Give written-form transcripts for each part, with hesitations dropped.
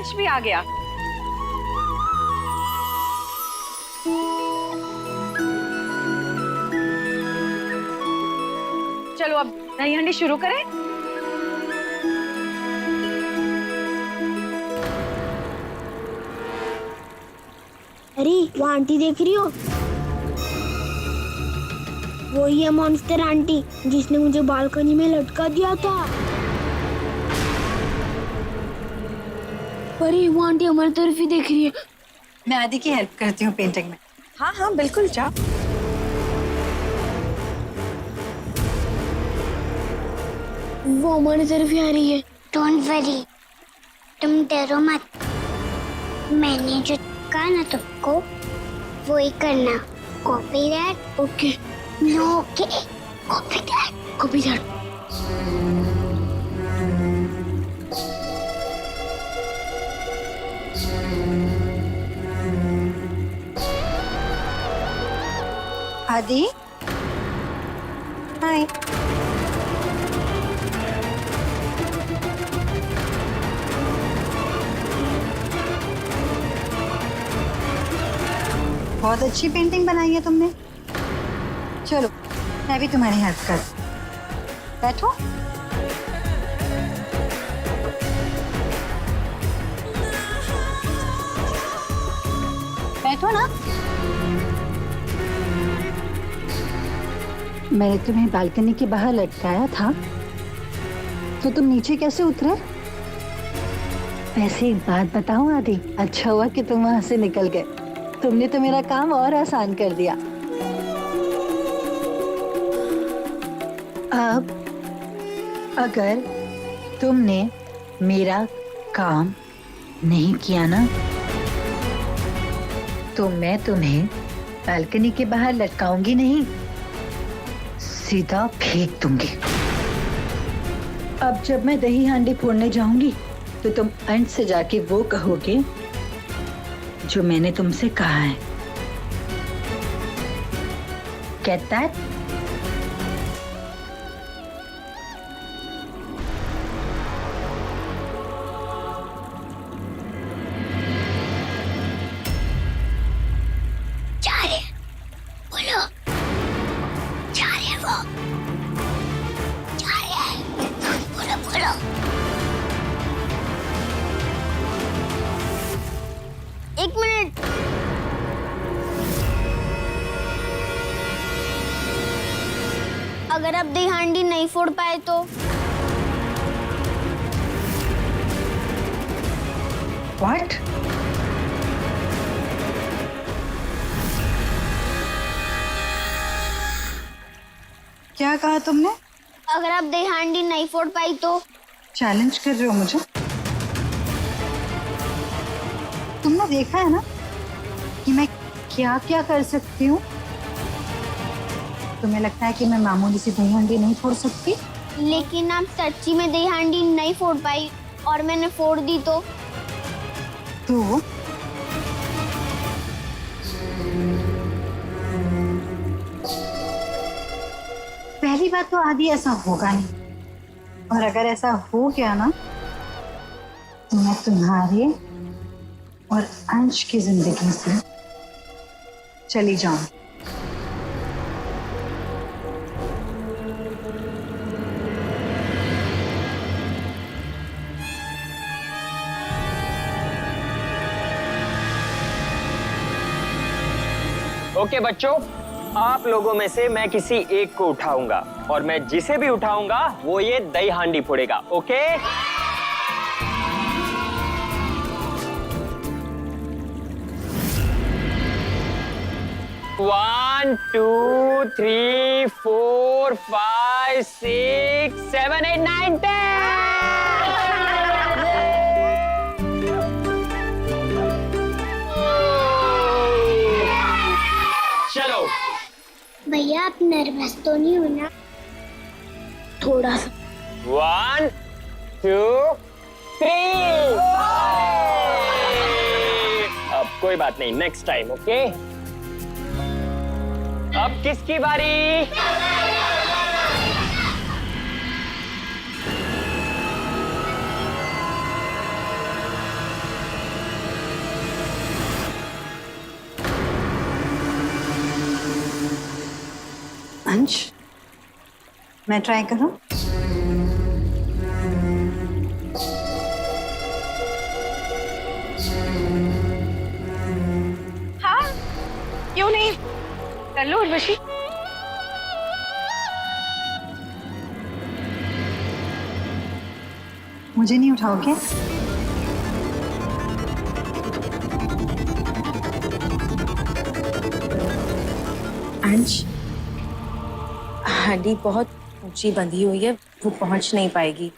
अंश भी आ गया। चलो अब दही हांडी शुरू करें। अरे वो आंटी देख रही हो? वही है मॉन्स्टर आंटी जिसने मुझे बालकनी में लटका दिया था। अरे वो आंटी हमारी तरफ ही देख रही है। मैं आदि की हेल्प करती हूँ पेंटिंग में। हाँ हाँ बिल्कुल, जाओ। वो हमारी तरफ ही आ रही है। डोंट वरी, तुम डरो मत। मैंने जो कहा ना तुमको वो ही करना। Copy that. Okay. No okay, copy that. Copy that. Aadi, hi. बहुत अच्छी पेंटिंग बनाई है तुमने। चलो मैं भी तुम्हारी हेल्प कर। बैठो। बैठो ना। मैंने तुम्हें बालकनी के बाहर लटकाया था तो तुम नीचे कैसे उतरे? वैसे एक बात बताऊं आदि, अच्छा हुआ कि तुम वहां से निकल गए। तुमने तो मेरा काम और आसान कर दिया। अब अगर तुमने मेरा काम नहीं किया ना तो मैं तुम्हें बालकनी के बाहर लटकाऊंगी नहीं, सीधा फेंक दूंगी। अब जब मैं दही हांडी फोड़ने जाऊंगी तो तुम अंत से जाके वो कहोगे जो मैंने तुमसे कहा है। Get that? जा रहे बोलो, जा रहे वो, जा रहे बोलो बोलो। एक मिनट। अगर आप दही हांडी नहीं फोड़ पाए तो? What? क्या कहा तुमने? अगर आप दही हांडी नहीं फोड़ पाई तो? चैलेंज कर रहे हो मुझे? तुमने देखा है ना कि मैं क्या क्या कर सकती हूँ। तुम्हें लगता है कि मैं मामूली सी दही हांडी नहीं फोड़ सकती? लेकिन आप सच्ची में दही हांडी नहीं फोड़ पाई और मैंने फोड़ दी तो? पहली बात तो आदि ऐसा होगा नहीं, और अगर ऐसा हो गया ना तो मैं तुम्हारे और अंश की जिंदगी से चली जाऊं। ओके बच्चों, आप लोगों में से मैं किसी एक को उठाऊंगा और मैं जिसे भी उठाऊंगा वो ये दही हांडी फोड़ेगा। ओके? 1 2 3 4 5 6 7 8 9 10। चलो भैया आप नर्वस तो नहीं हो ना? थोड़ा सा। 1 2 3। अब कोई बात नहीं, नेक्स्ट टाइम। ओके? अब किसकी बारी? अंश, मैं ट्राई करूं? हाँ, क्यों नहीं? कर लो उर्वशी। मुझे नहीं उठाओगे? अंश, हड्डी बहुत ऊंची बंधी हुई है, वो पहुंच नहीं पाएगी।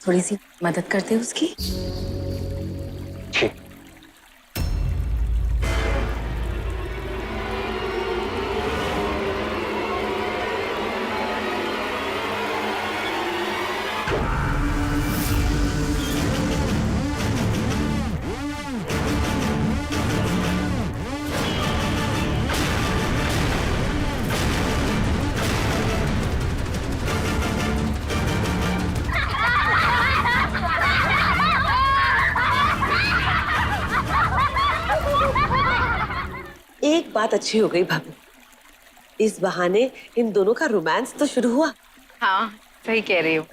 थोड़ी सी मदद करते हो उसकी? ठीक। एक बात अच्छी हो गई भाभी, इस बहाने इन दोनों का रोमांस तो शुरू हुआ। हाँ, सही कह रही हो।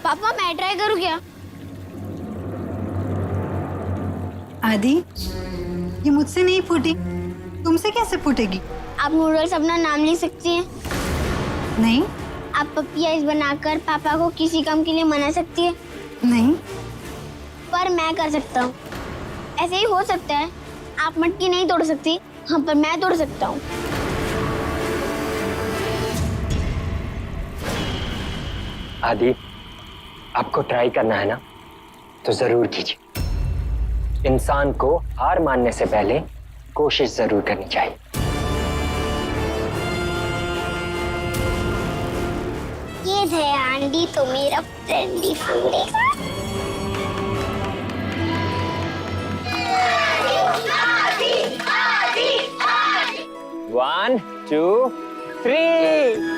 पापा मैं ट्राई करूँ क्या? आदि, ये मुझसे नहीं फूटी, तुमसे कैसे फूटेगी? आप नूडल्स अपना नाम लिख सकती हैं। नहीं। आप पपी आइस बनाकर पापा को किसी काम के लिए मना सकती है। नहीं। पर मैं कर सकता हूँ। ऐसे ही हो सकता है, आप मटकी नहीं तोड़ सकती, हाँ पर मैं तोड़ सकता हूँ। आदि, आपको ट्राई करना है ना, तो जरूर कीजिए। इंसान को हार मानने से पहले कोशिश जरूर करनी चाहिए। ये दयाहांडी तो मेरा फ्रेंडली फूड है। One, two, three.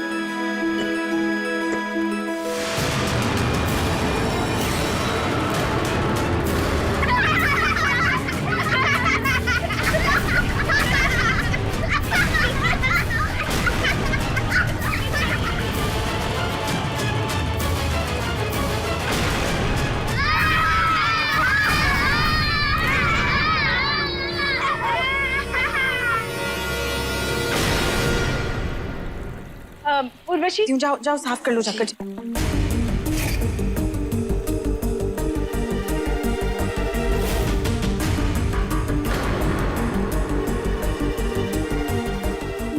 उर्वशी, जाओ जाओ, साफ कर लो जाकर।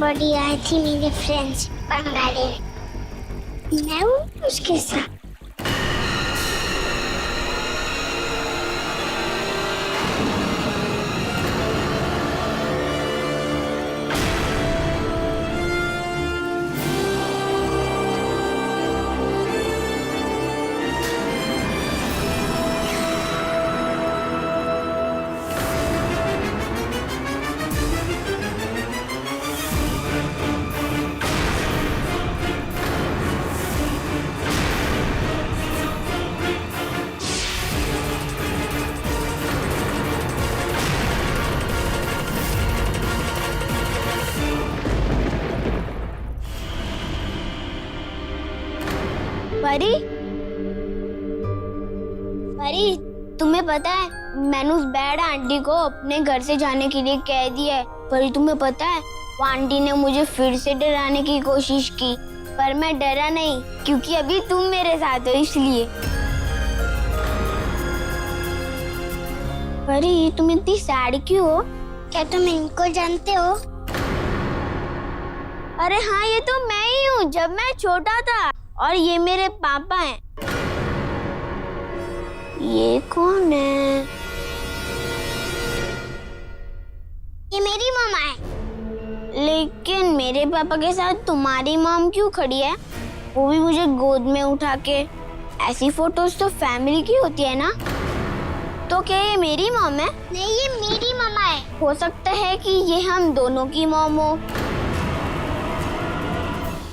बड़ी आई थी मेरे फ्रेंड्स बंगाली, मैं हूँ उसके साथ। परी, अरे तुम्हें पता है मैंने उस बैड आंटी को अपने घर से जाने के लिए कह दिया है, पर तुम्हें पता है वो आंटी ने मुझे फिर से डराने की कोशिश की, पर मैं डरा नहीं क्योंकि अभी तुम मेरे साथ हो इसलिए। परी तुम इतनी सैड क्यों हो? क्या तुम इनको जानते हो? अरे हाँ, ये तो मैं ही हूँ जब मैं छोटा था, और ये मेरे पापा हैं। ये कौन है? ये मेरी मम्मा है। लेकिन मेरे पापा के साथ तुम्हारी मॉम क्यों खड़ी है, वो भी मुझे गोद में उठा के? ऐसी फोटोज तो फैमिली की होती है ना। तो क्या ये मेरी मॉम है? नहीं, ये मेरी मम्मा है। हो सकता है कि ये हम दोनों की मॉम हो।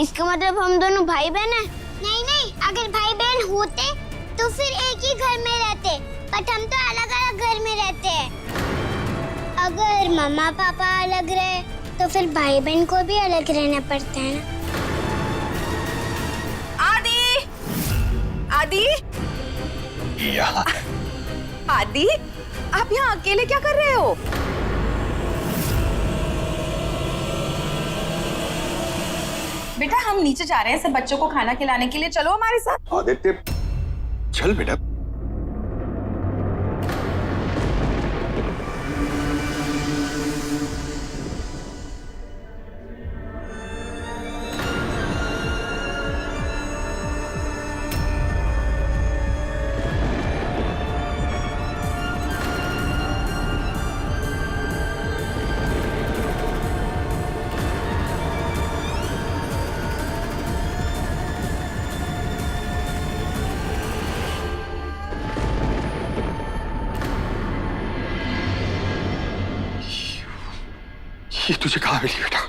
इसका मतलब हम दोनों भाई बहन हैं? नहीं नहीं, अगर भाई बहन होते तो फिर एक ही घर में रहते, बट हम तो अलग अलग घर में रहते हैं। अगर मम्मा पापा अलग रहे तो फिर भाई बहन को भी अलग रहना पड़ता है ना। आदि, आदि, यहाँ आदि, आप यहाँ अकेले क्या कर रहे हो? बेटा हम नीचे जा रहे हैं सब बच्चों को खाना खिलाने के लिए, चलो हमारे साथ। आदित्य चल बेटा। ये तुझे कहाँ मिली बेटा?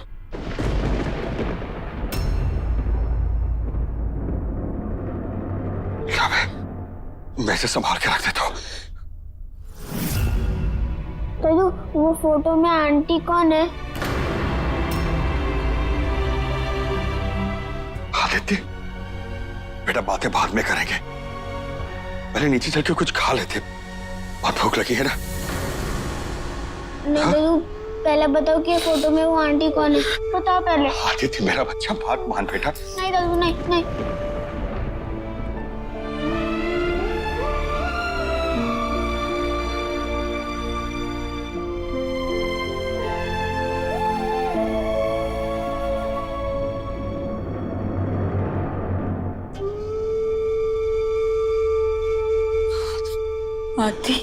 क्या मैं इसे संभाल के रख देता हूँ। तो वो फोटो में आंटी कौन है? आदित्य बेटा बातें बाद में करेंगे, पहले नीचे चल के कुछ खा लेते, बहुत भूख लगी है ना। नहीं तो पहले बताओ कि फोटो में वो आंटी कौन है, बताओ पहले। आदित्य मेरा बच्चा बात मान बेटा। नहीं दादू, नहीं नहीं। आदि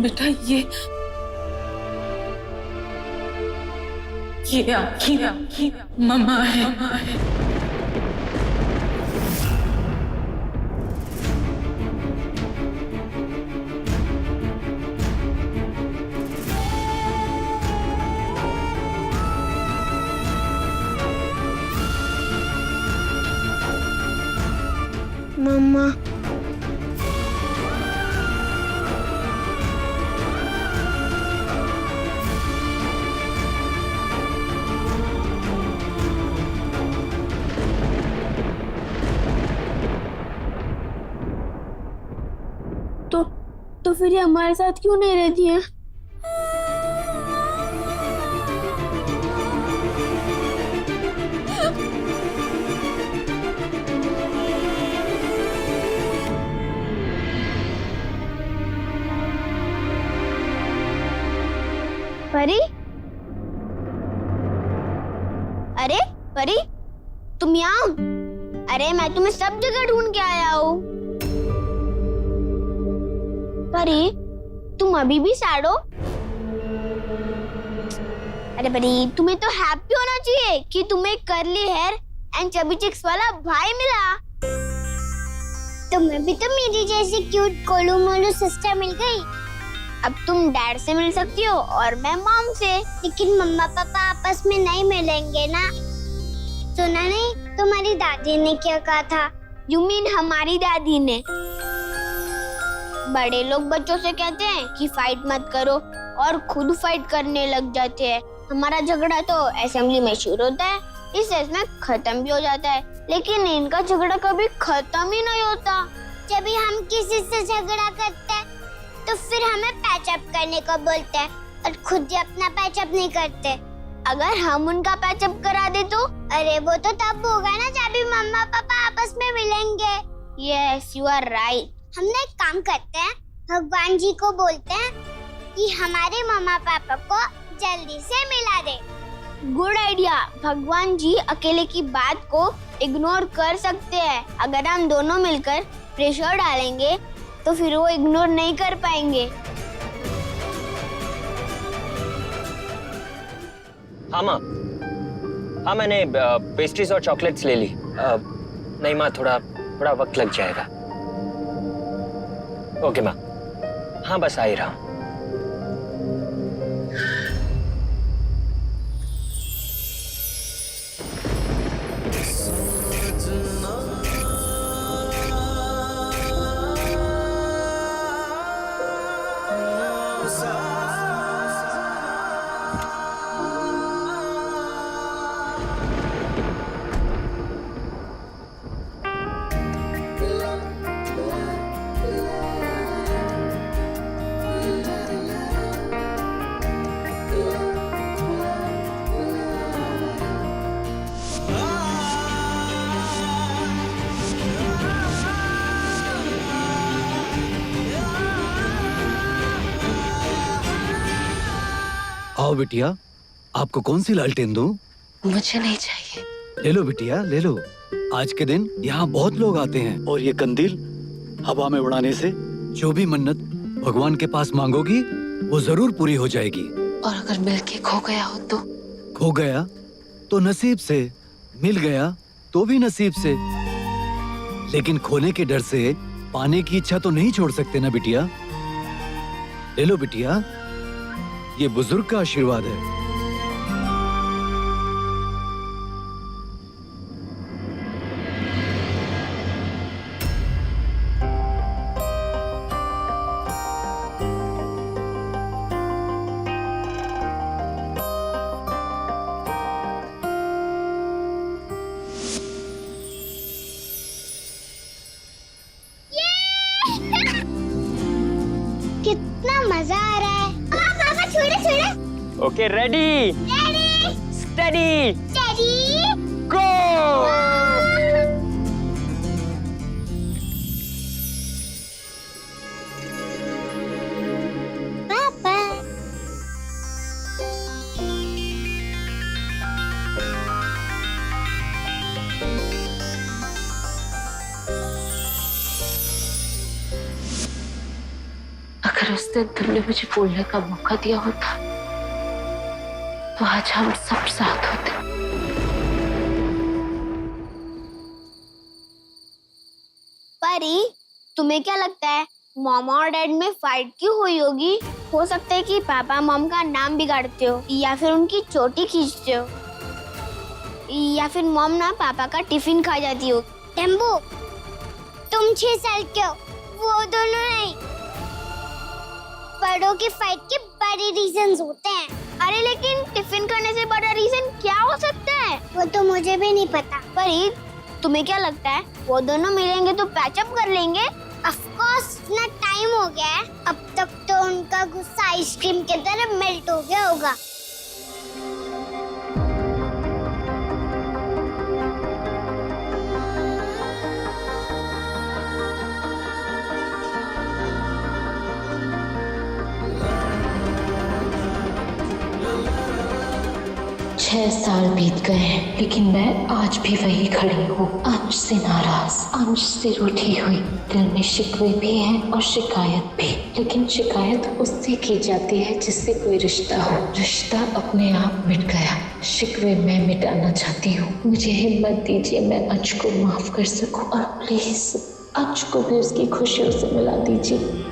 बेटा, ये आपकी मम्मा है। मम्मा तो फिर ये हमारे साथ क्यों नहीं रहती है? परी, अरे परी तुम यहाँ? अरे मैं तुम्हें सब जगह ढूंढ के आया हूँ। परी तुम अभी भी सैड हो? अरे परी तुम्हें तो हैप्पी होना चाहिए कि तुम्हें curly hair and chubby cheeks वाला भाई मिला। तुम्हें भी तो मेरी जैसी क्यूट कोलू मोलू सिस्टर मिल गई। अब तुम डैड से मिल सकती हो और मैं मॉम से। लेकिन मम्मा पापा आपस में नहीं मिलेंगे ना। सुना नहीं तुम्हारी दादी ने क्या कहा था? यू मीन हमारी दादी ने? बड़े लोग बच्चों से कहते हैं कि फाइट मत करो और खुद फाइट करने लग जाते हैं। हमारा झगड़ा तो असेंबली में शुरू होता है, इस में खत्म भी हो जाता है, लेकिन इनका झगड़ा कभी खत्म ही नहीं होता। जब भी हम किसी से झगड़ा करते हैं तो फिर हमें पैचअप करने को बोलते हैं और खुद ही अपना पैचअप नहीं करते। अगर हम उनका पैचअप करा दे तो? अरे वो तो तब होगा ना जब भी मम्मा पापा आपस में मिलेंगे। Yes you are right. हम ना एक काम करते हैं, भगवान जी को बोलते हैं कि हमारे मम्मा पापा को जल्दी से मिला दे। Good idea. भगवान जी अकेले की बात को इग्नोर कर सकते हैं। अगर हम दोनों मिलकर प्रेशर डालेंगे तो फिर वो इग्नोर नहीं कर पाएंगे। हाँ माँ, हाँ मैंने पेस्ट्रीज और चॉकलेट्स ले ली। नहीं माँ, थोड़ा वक्त लग जाएगा। ओके माँ, हाँ बस आ ही रहा हूँ। आओ बिटिया, आपको कौन सी लालटेन दूं? मुझे नहीं चाहिए। ले लो बिटिया, ले लो। आज के दिन यहाँ बहुत लोग आते हैं और ये कंदील हवा में उड़ाने से जो भी मन्नत भगवान के पास मांगोगी वो जरूर पूरी हो जाएगी। और अगर मिल के खो गया हो तो? खो गया तो नसीब से, मिल गया तो भी नसीब से। लेकिन खोने के डर से पाने की इच्छा तो नहीं छोड़ सकते ना बिटिया। ले लो बिटिया, ये बुजुर्ग का आशीर्वाद है। कितना मजा आ रहा है। पापा छोड़े छोड़े। ओके रेडी, स्टडी, गो। पापा अगर उस दिन तुमने मुझे बोलने का मौका दिया होता तो आज हम सब साथ होते। परी, तुम्हें क्या लगता है मामा और डैड में फाइट क्यों हुई होगी? हो सकता है कि पापा मॉम का नाम बिगाड़ते हो या फिर उनकी चोटी खींचते हो या फिर मॉम ना पापा का टिफिन खा जाती हो। टेम्बू, तुम 6 साल के हो, वो दोनों नहीं। बड़ों की फाइट के बड़े रीजंस होते हैं। अरे लेकिन टिफिन खाने से बड़ा रीजन क्या हो सकता है? वो तो मुझे भी नहीं पता। परी, तुम्हें क्या लगता है वो दोनों मिलेंगे तो पैचअप कर लेंगे? ऑफ कोर्स, इतना टाइम हो गया है, अब तक तो उनका गुस्सा आइसक्रीम की तरह मेल्ट हो गया होगा। छह साल बीत गए हैं लेकिन मैं आज भी वही खड़ी हूँ, अंश से नाराज, अंश से रूठी हुई। दिल में शिकवे भी हैं और शिकायत भी, लेकिन शिकायत उससे की जाती है जिससे कोई रिश्ता हो। रिश्ता अपने आप मिट गया, शिकवे मैं मिटाना चाहती हूँ। मुझे हिम्मत दीजिए, मैं अंश को माफ कर सकूँ और प्लीज अंश को भी उसकी खुशियों से मिला दीजिए।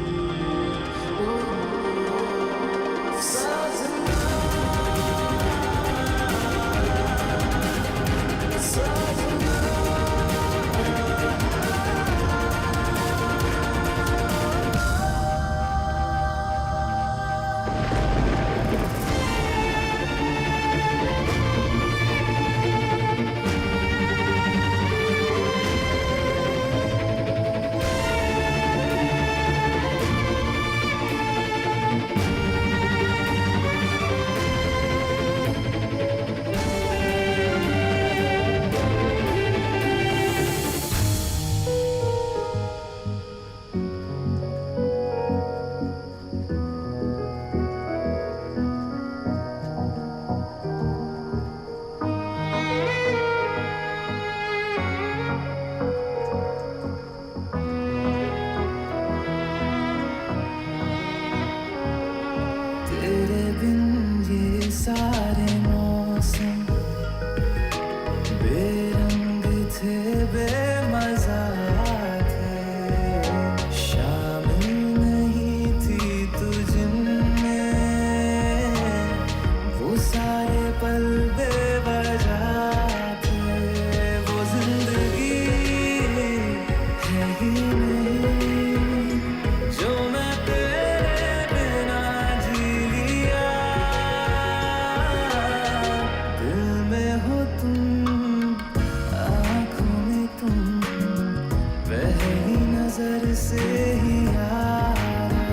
से ही यारा,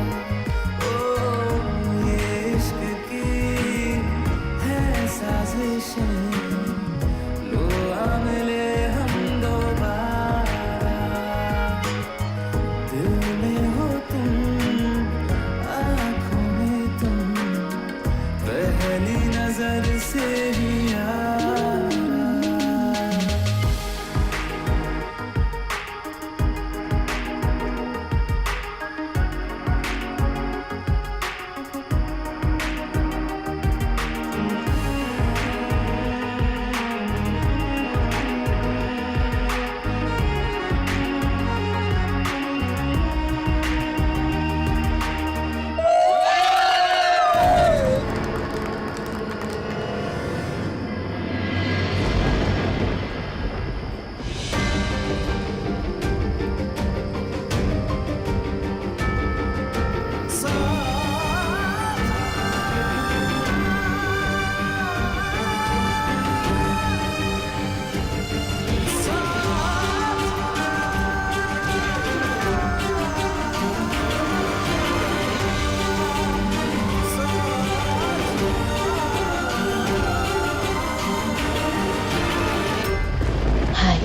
ओ ये इश्क की है साजिशें, लो आ मिले हम दोबारा, दिल में हो तुम, आँखों में तुम, पहली नजर से ही यारा। हाय,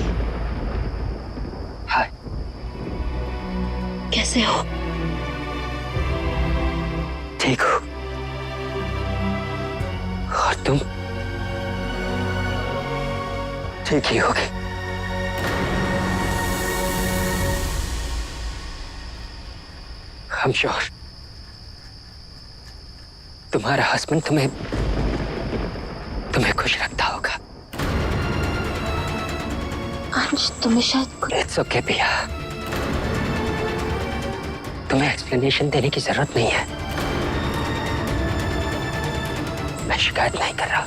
हाय। कैसे हो? ठीक हो? और तुम ठीक ही होगी। I'm sure तुम्हारा हस्बैंड तुम्हें खुश रखता होगा। अंश, तुम्हें शायद इट्स ओके पिया, तुम्हें एक्सप्लेनेशन देने की जरूरत नहीं है। मैं शिकायत नहीं कर रहा।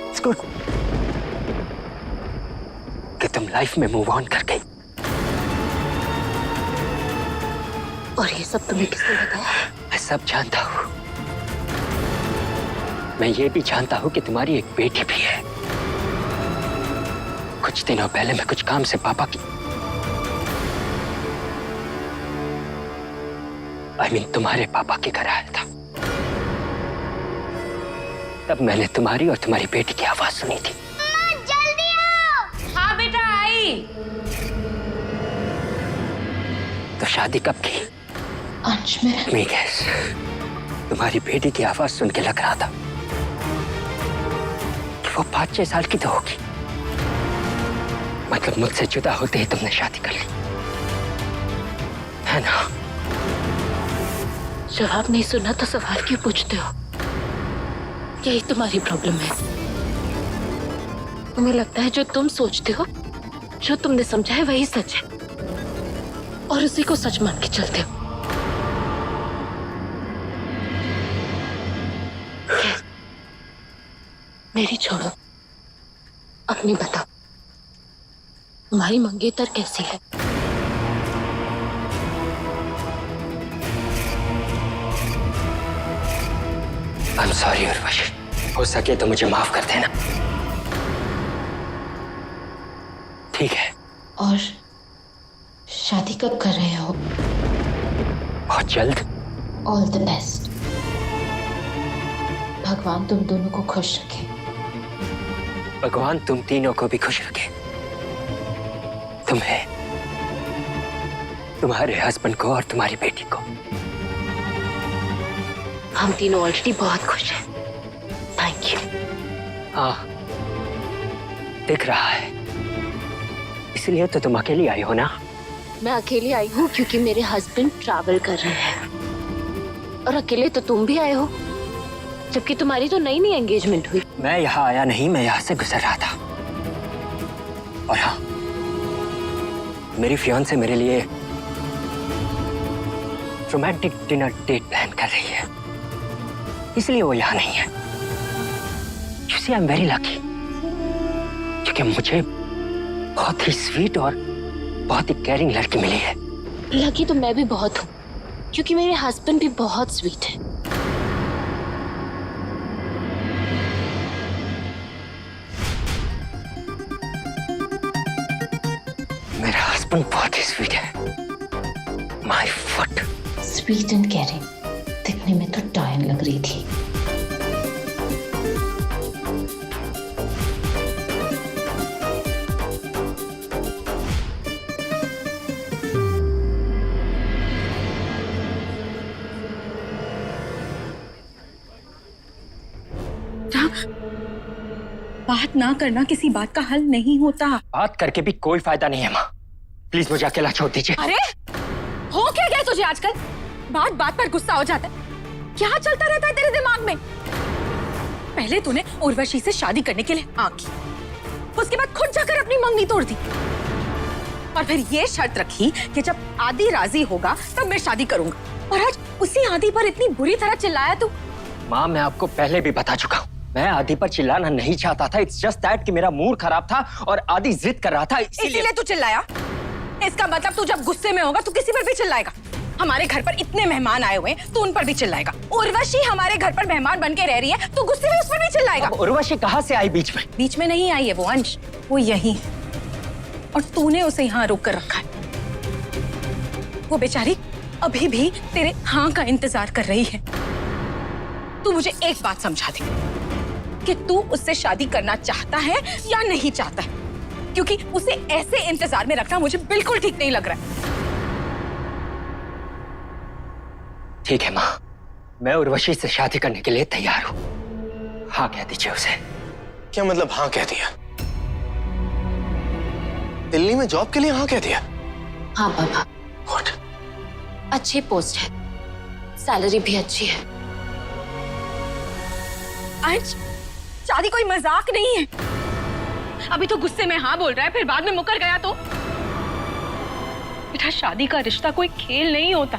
इट्स गुड कि तुम लाइफ में मूव ऑन कर गई। और ये सब तुम्हें किसने बताया? मैं सब जानता हूँ। मैं ये भी जानता हूँ कि तुम्हारी एक बेटी भी है। कुछ दिनों पहले मैं कुछ काम से पापा की तुम्हारे पापा के घर आया था। तब मैंने तुम्हारी और तुम्हारी बेटी की आवाज सुनी थी। जल्दी आओ। हाँ बेटा आई। तो शादी कब की? अंश, मैं गैस तुम्हारी बेटी की आवाज सुन के लग रहा था कि वो 5-6 साल की तो होगी। मतलब मुझसे जुदा होते ही तुमने शादी कर ली, है ना? जवाब नहीं सुना तो सवाल क्यों पूछते हो? यही तुम्हारी प्रॉब्लम है। तुम्हें लगता है जो तुम सोचते हो, जो तुमने समझा है वही सच है, और उसी को सच मान के चलते हो। मेरी छोड़ो, अपनी बताओ, तुम्हारी मंगेतर कैसी है? I'm sorry उर्वशी, हो सके तो मुझे माफ कर देना, ठीक है? और शादी कब कर रहे हो? बहुत जल्द। All the best. भगवान तुम दोनों को खुश रखे। भगवान तुम तीनों को भी खुश रखे। तुम्हें, तुम्हारे हस्बैंड को और तुम्हारी बेटी को। हम तीनों ऑलरेडी बहुत खुश हैं। Thank you. हाँ, दिख रहा है। इसलिए तो तुम अकेली आई हो ना? मैं अकेली आई हूँ क्योंकि मेरे हस्बैंड ट्रैवल कर रहे हैं, और अकेले तो तुम भी आए हो, जबकि तुम्हारी तो नई एंगेजमेंट हुई। मैं यहाँ आया नहीं, मैं यहाँ से गुजर रहा था। और हाँ, मेरी फियांसे मेरे लिए रोमांटिक डिनर डेट प्लान कर रही है, इसलिए वो यहाँ नहीं है। You see, I'm very lucky, क्योंकि मुझे बहुत ही स्वीट और बहुत ही केयरिंग लड़की मिली है। लकी तो मैं भी बहुत हूँ, क्योंकि मेरे हस्बैंड भी बहुत स्वीट है। मेरा हस्बैंड हस्बैंड बहुत ही स्वीट है। My foot. Sweet and caring दिखने में तो टाइम लग रही थी। बात ना करना किसी बात का हल नहीं होता। बात करके भी कोई फायदा नहीं है माँ, प्लीज मुझे अकेला छोड़ दीजिए। अरे हो क्या गया तुझे आजकल? बात बात पर गुस्सा हो जाता है। क्या चलता रहता है तेरे दिमाग में? पहले तूने उर्वशी से शादी करने के लिए हाँ की, उसके बाद खुद जाकर अपनी मंगनी तोड़ दी और फिर ये शर्त रखी कि जब आदि राजी होगा तब मैं शादी करूंगा। और आज उसी आदि पर इतनी बुरी तरह चिल्लाया तू। माँ मैं आपको पहले भी बता चुका हूँ, मैं आदि पर चिल्लाना नहीं चाहता था। इट्स जस्ट दैट कि मेरा मूड खराब था और आदि जिद कर रहा था, इसीलिए तू चिल्लाया। इसका मतलब तू जब गुस्से में होगा तू किसी पर भी चिल्लाएगा। हमारे घर पर इतने मेहमान आए हुए हैं, तू उन पर भी चिल्लाएगा। उर्वशी हमारे घर पर मेहमान बन के रह रही है, तू गुस्से में उस पर भी चिल्लाएगा। उर्वशी कहाँ से आई बीच में? बीच में नहीं आई है वो अंश, वो यही है और तूने उसे यहाँ रोक कर रखा है। वो बेचारी अभी भी तेरे हाँ का इंतजार कर रही है। तू मुझे एक बात समझा दे कि तू उससे शादी करना चाहता है या नहीं चाहता है, क्योंकि उसे ऐसे इंतजार में रखना मुझे बिल्कुल ठीक नहीं लग रहा है। ठीक है माँ, मैं उर्वशी से शादी करने के लिए तैयार हूँ। हाँ कह दीजिए उसे। क्या मतलब हाँ कह दिया? दिल्ली में जॉब के लिए हाँ कह दिया? हाँ पापा। What? अच्छी पोस्ट है, सैलरी भी अच्छी है। अंश, शादी कोई मजाक नहीं है। अभी तो गुस्से में हाँ बोल रहा है, फिर बाद में मुकर गया तो? बेटा शादी का रिश्ता कोई खेल नहीं होता।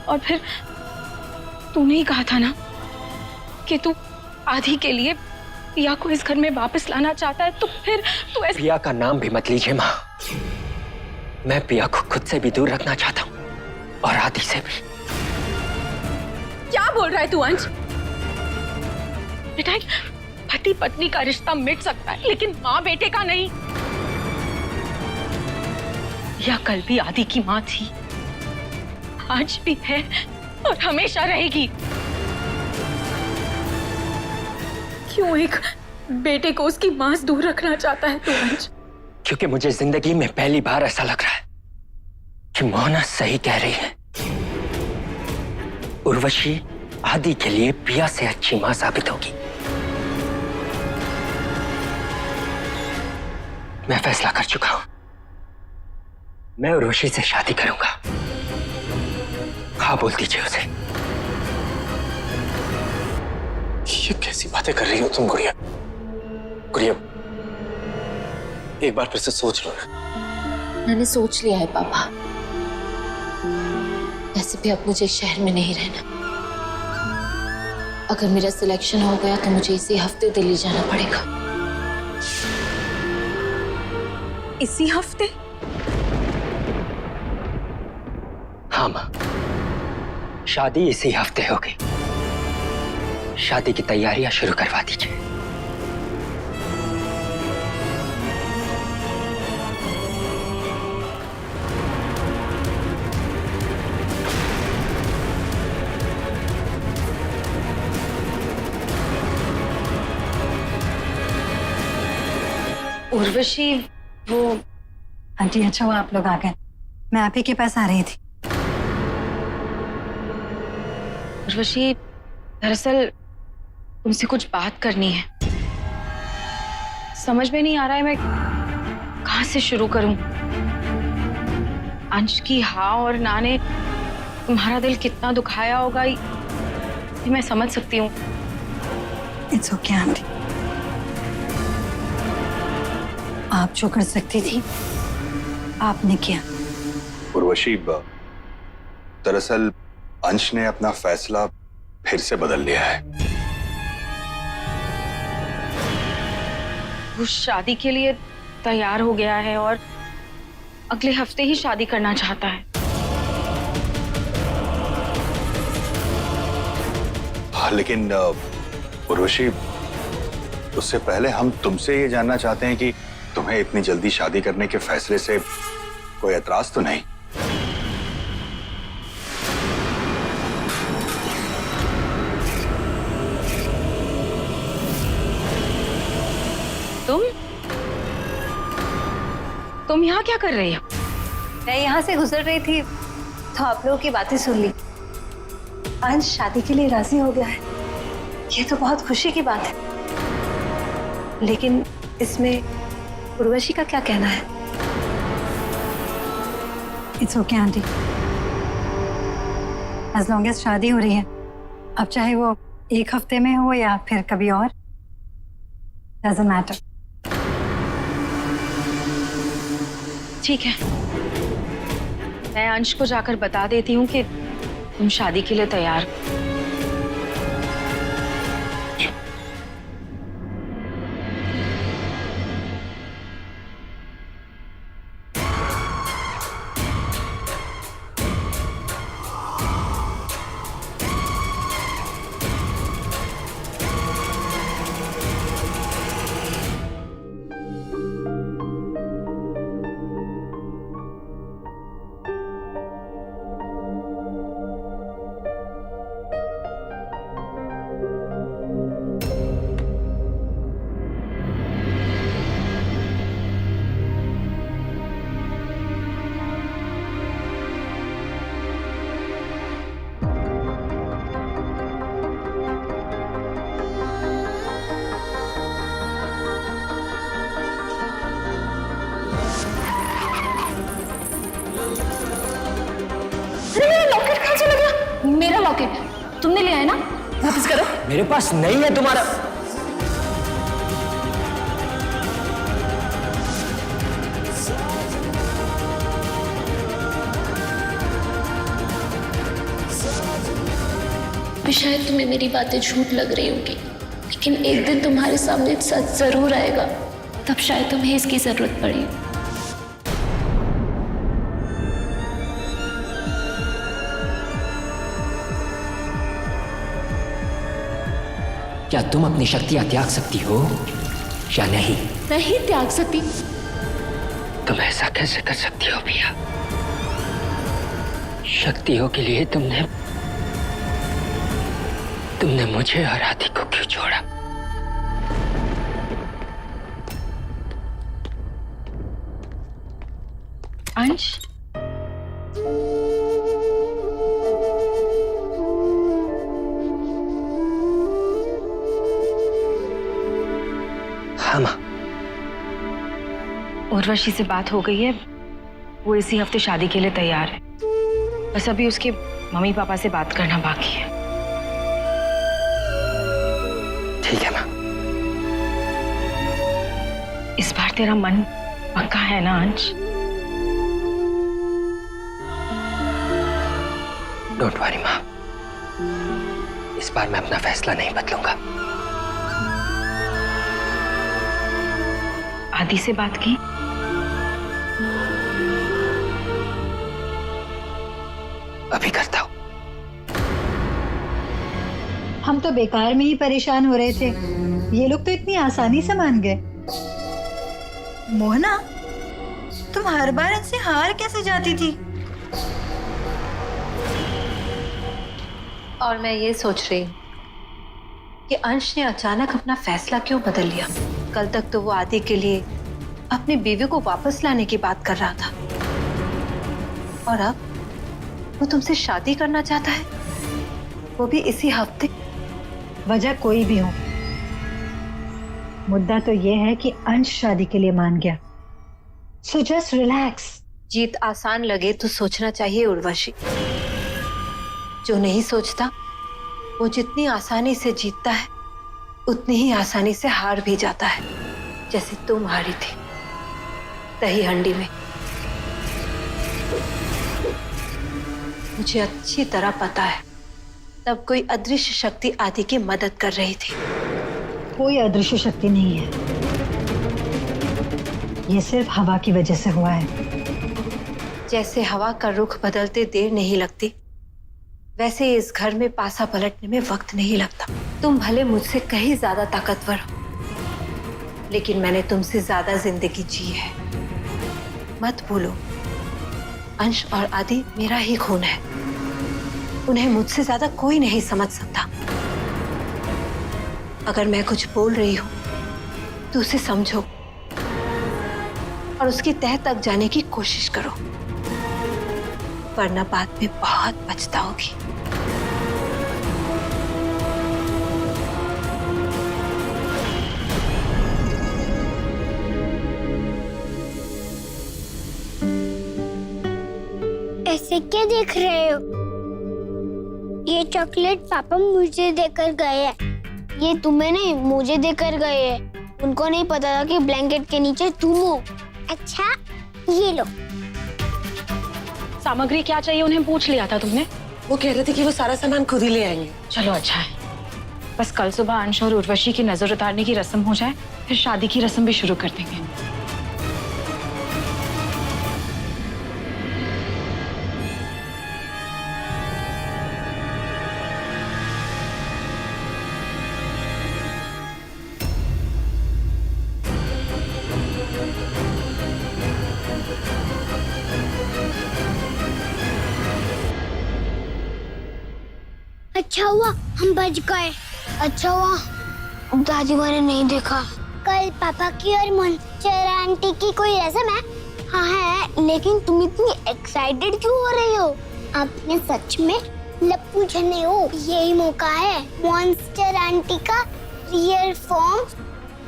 और फिर तूने ही कहा था ना कि तू आदि के लिए पिया को इस घर में वापस लाना चाहता है, तो फिर तू ऐसे पिया का नाम भी मत लीजिए माँ। मैं पिया को खुद से भी दूर रखना चाहता हूँ और आदि से भी। क्या बोल रहा है तू अंश? बेटा पति पत्नी का रिश्ता मिट सकता है लेकिन माँ बेटे का नहीं। या कल भी आदि की माँ थी, आज भी है और हमेशा रहेगी। क्यों एक बेटे को उसकी मां से दूर रखना चाहता है तू अंश? क्योंकि मुझे जिंदगी में पहली बार ऐसा लग रहा है कि मोहना सही कह रही है। उर्वशी आदि के लिए पिया से अच्छी मां साबित होगी। मैं फैसला कर चुका हूं, मैं उर्वशी से शादी करूंगा। हाँ बोल दीजिए उसे। ये कैसी बातें कर रही हो तुम गुड़िया? गुड़िया एक बार फिर से सोच लो ना। मैंने सोच लिया है पापा, वैसे भी अब मुझे शहर में नहीं रहना। अगर मेरा सिलेक्शन हो गया तो मुझे इसी हफ्ते दिल्ली जाना पड़ेगा। इसी हफ्ते? हाँ मां, शादी इसी हफ्ते होगी। शादी की तैयारियां शुरू करवा दीजिए। उर्वशी वो आंटी अच्छा हुआ आप लोग आ गए, मैं आप ही के पास आ रही थी। उर्वशी दरअसल तुमसे कुछ बात करनी है। समझ में नहीं आ रहा है मैं कहां से शुरू करूं। अंश की हाँ और ना ने तुम्हारा दिल कितना दुखाया होगा ये मैं समझ सकती हूँ। इट्स ओके आंटी, आप जो कर सकती थी आपने किया। उर्वशी, दरअसल अंश ने अपना फैसला फिर से बदल लिया है। वो शादी के लिए तैयार हो गया है और अगले हफ्ते ही शादी करना चाहता है। हाँ, लेकिन उर्वशी, उससे पहले हम तुमसे ये जानना चाहते हैं कि तुम्हें इतनी जल्दी शादी करने के फैसले से कोई एतराज तो नहीं? तुम यहाँ क्या कर रही हो? मैं यहाँ से गुजर रही थी तो आप लोगों की बातें सुन ली। अंश शादी के लिए राजी हो गया है, ये तो बहुत खुशी की बात है। लेकिन इसमें उर्वशी का क्या कहना है? It's okay aunty, as long as शादी हो रही है, अब चाहे वो एक हफ्ते में हो या फिर कभी और, डजंट मैटर। ठीक है, मैं अंश को जाकर बता देती हूँ कि तुम शादी के लिए तैयार हो। मेरा लॉकेट तुमने लिया है ना, वापस करो। मेरे पास नहीं है तुम्हारा। शायद तुम्हें मेरी बातें झूठ लग रही होगी, लेकिन एक दिन तुम्हारे सामने सच जरूर आएगा, तब शायद तुम्हें इसकी जरूरत पड़ी। क्या तुम अपनी शक्तियां त्याग सकती हो या नहीं? नहीं त्याग सकती। तुम ऐसा कैसे कर सकती हो भैया? शक्तियों के लिए तुमने मुझे और आदि को क्यों छोड़ा? अंश, हाँ माँ। उर्वशी से बात हो गई है, वो इसी हफ्ते शादी के लिए तैयार है। बस अभी उसके मम्मी पापा से बात करना बाकी है। ठीक है माँ। इस बार तेरा मन पक्का है ना अंश? डोंट वरी माँ, इस बार मैं अपना फैसला नहीं बदलूंगा। आदि से बात की? अभी करता हूँ। हम तो बेकार में ही परेशान हो रहे थे, ये लोग तो इतनी आसानी से मान गए। मोहना, तुम हर बार इनसे हार कैसे जाती थी? और मैं ये सोच रही कि अंश ने अचानक अपना फैसला क्यों बदल लिया। कल तक तो वो आदि के लिए अपनी बीवी को वापस लाने की बात कर रहा था, और अब वो तुमसे शादी करना चाहता है, वो भी इसी हफ्ते। वजह कोई भी हो, मुद्दा तो ये है कि अंश शादी के लिए मान गया। So just relax. जीत आसान लगे तो सोचना चाहिए उर्वशी। जो नहीं सोचता वो जितनी आसानी से जीतता है उतनी ही आसानी से हार भी जाता है, जैसे तुम हारी थी दही हंडी में। मुझे अच्छी तरह पता है तब कोई अदृश्य शक्ति आदि की मदद कर रही थी। कोई अदृश्य शक्ति नहीं है, ये सिर्फ हवा की वजह से हुआ है। जैसे हवा का रुख बदलते देर नहीं लगती, वैसे इस घर में पासा पलटने में वक्त नहीं लगता। तुम भले मुझसे कहीं ज्यादा ताकतवर हो, लेकिन मैंने तुमसे ज्यादा जिंदगी जी है। मत भूलो, अंश और आदि मेरा ही खून है। उन्हें मुझसे ज्यादा कोई नहीं समझ सकता। अगर मैं कुछ बोल रही हूं तो उसे समझो और उसकी तह तक जाने की कोशिश करो, वरना बाद में बहुत पछताओगी। ऐसे क्या देख रहे हो? ये चॉकलेट पापा मुझे देकर गए हैं। ये तुम्हें नहीं, मुझे देकर गए हैं। उनको नहीं पता था कि ब्लैंकेट के नीचे तुम हो। अच्छा, ये लो। सामग्री क्या चाहिए उन्हें पूछ लिया था तुमने? वो कह रहे थे कि वो सारा सामान खुद ही ले आएंगे। चलो अच्छा है, बस कल सुबह अंश और उर्वशी की नजर उतारने की रस्म हो जाए, फिर शादी की रस्म भी शुरू कर देंगे। अच्छा हुआ हम बच गए। अच्छा हुआ दादी मैंने नहीं देखा। कल पापा की और मॉन्स्टर आंटी की कोई रस्म है? हाँ है, लेकिन तुम इतनी एक्साइटेड क्यों हो रही हो? आपने सच में लप्पू झने हो। यही मौका है मॉन्स्टर आंटी का रियल फॉर्म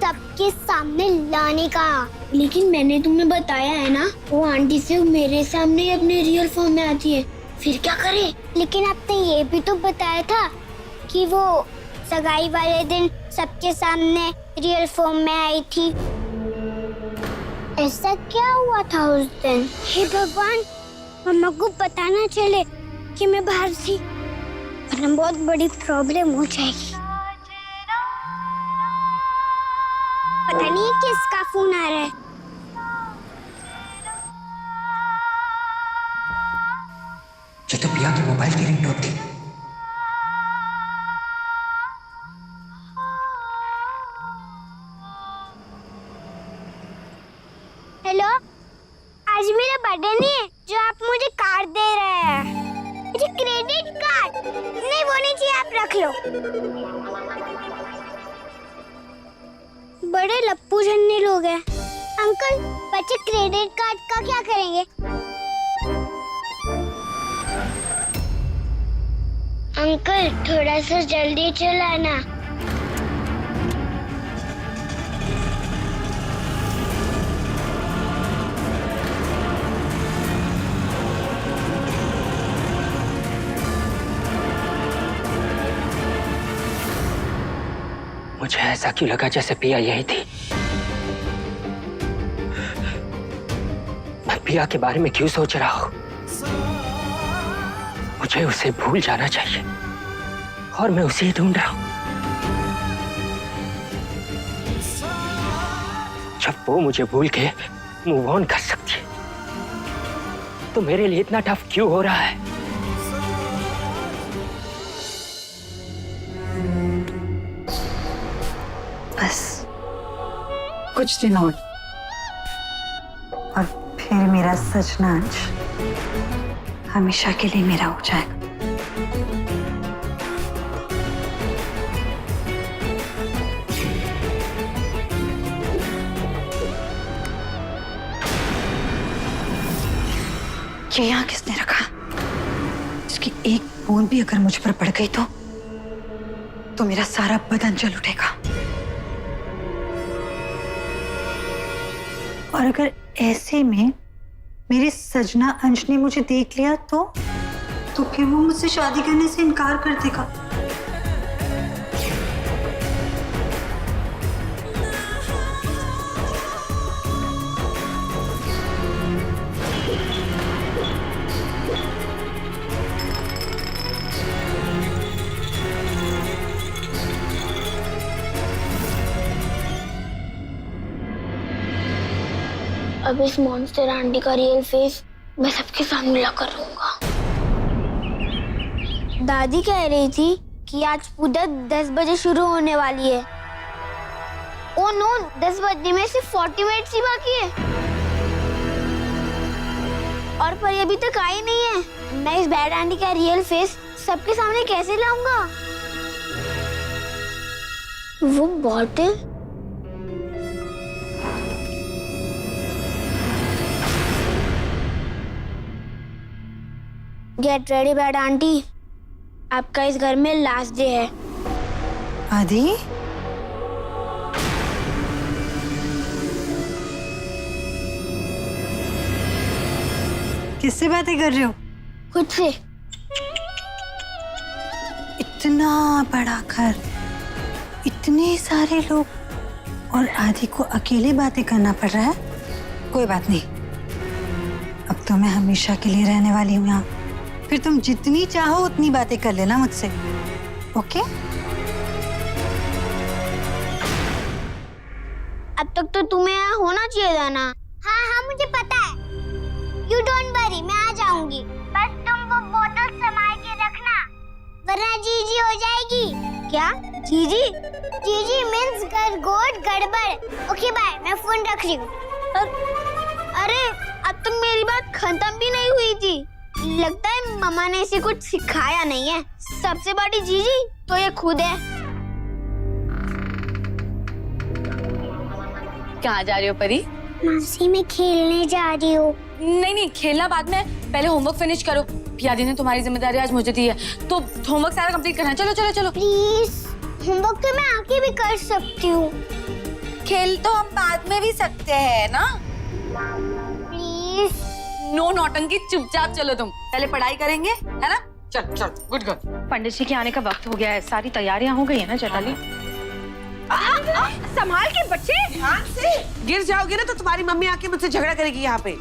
सबके सामने लाने का। लेकिन मैंने तुम्हें बताया है ना, वो आंटी सिर्फ मेरे सामने ही अपने रियल फॉर्म में आती है। फिर क्या करें? लेकिन आपने ये भी तो बताया था कि वो सगाई वाले दिन सबके सामने रियल फॉर्म में आई थी। ऐसा क्या हुआ था उस दिन? हे भगवान, मम्मा को पता ना चले कि मैं बाहर थी, वरना बहुत बड़ी प्रॉब्लम हो जाएगी। पता नहीं किसका फोन आ रहा है। ये तो पिया की मोबाइल की रिंगटोन थी। हेलो, आज मेरा बर्थडे नहीं है जो आप मुझे कार्ड दे रहे हैं। मुझे क्रेडिट कार्ड नहीं, वो नहीं चाहिए, आप रख लो। बड़े लप्पू झन्ने लोग हैं। अंकल, बच्चे क्रेडिट कार्ड का क्या करेंगे? अंकल, थोड़ा सा जल्दी चलाना। मुझे ऐसा क्यों लगा जैसे पिया यही थी? मैं पिया के बारे में क्यों सोच रहा हूं? मुझे उसे भूल जाना चाहिए और मैं उसे ही ढूंढ रहा हूं। जब वो मुझे भूल के मूव ऑन कर सकती है, तो मेरे लिए इतना टफ क्यों हो रहा है? बस कुछ दिन और फिर मेरा सजना अंश हमेशा के लिए मेरा हो जाएगा। ये यहाँ किसने रखा? इसकी एक बूंद भी अगर मुझ पर पड़ गई तो मेरा सारा बदन जल उठेगा। और अगर ऐसे में मेरे सजना अंश ने मुझे देख लिया तो फिर वो मुझसे शादी करने से इनकार कर देगा। अब इस मॉन्स्टर आंटी का रियल फेस मैं सबके सामने ला कर रहूंगा। दादी कह रही थी कि आज पूजा 10 बजे शुरू होने वाली है। ओ नो, 10 बजने में सिर्फ 40 मिनट्स ही बाकी है और परी अभी तक आई नहीं है। मैं इस बैड आंटी का रियल फेस सबके सामने कैसे लाऊंगा? वो bottle get ready bad aunty, आपका इस घर में लास्ट डे है। आदि, किससे बातें कर रहे हो? खुद से। इतना बड़ा घर, इतने सारे लोग और आदि को अकेले बातें करना पड़ रहा है। कोई बात नहीं, अब तो मैं हमेशा के लिए रहने वाली हूँ यहाँ। फिर तुम जितनी चाहो उतनी बातें कर लेना मुझसे, ओके? अब तक तो तुम्हें यहाँ होना चाहिए था ना। हाँ हाँ मुझे पता है। यू डोंट वरी, मैं आ जाऊंगी। बस तुम वो बोतल संभाल के रखना, वरना जीजी हो जाएगी। क्या? जीजी? जीजी मीन्स गड़गोड़ गड़बड़। ओके बाय, मैं फोन रख रही हूँ। अरे अब तक मेरी बात खत्म भी नहीं हुई थी। लगता है मम्मा ने इसे कुछ सिखाया नहीं है। सबसे बड़ी जीजी तो ये खुद है। कहाँ जा रही हो परी? मासी मैं खेलने जा रही हूँ। नहीं नहीं, खेलना बाद में, पहले होमवर्क फिनिश करो। पियादी ने तुम्हारी जिम्मेदारी आज मुझे दी है, तो होमवर्क सारा कंप्लीट करना है। चलो चलो चलो। प्लीज, होमवर्क तो मैं आके भी कर सकती हूँ। खेल तो हम बाद में भी सकते हैं ना। प्लीज। नो नौटंकी, चुपचाप चलो। तुम पहले पढ़ाई करेंगे, है ना? चल चल, गुड गुड। पंडित जी के आने का वक्त हो गया है, सारी तैयारियां हो गई है ना चैताली? संभाल के बच्चे, ध्यान से। गिर जाओगे ना तो तुम्हारी मम्मी आके मुझसे झगड़ा करेगी। यहाँ पे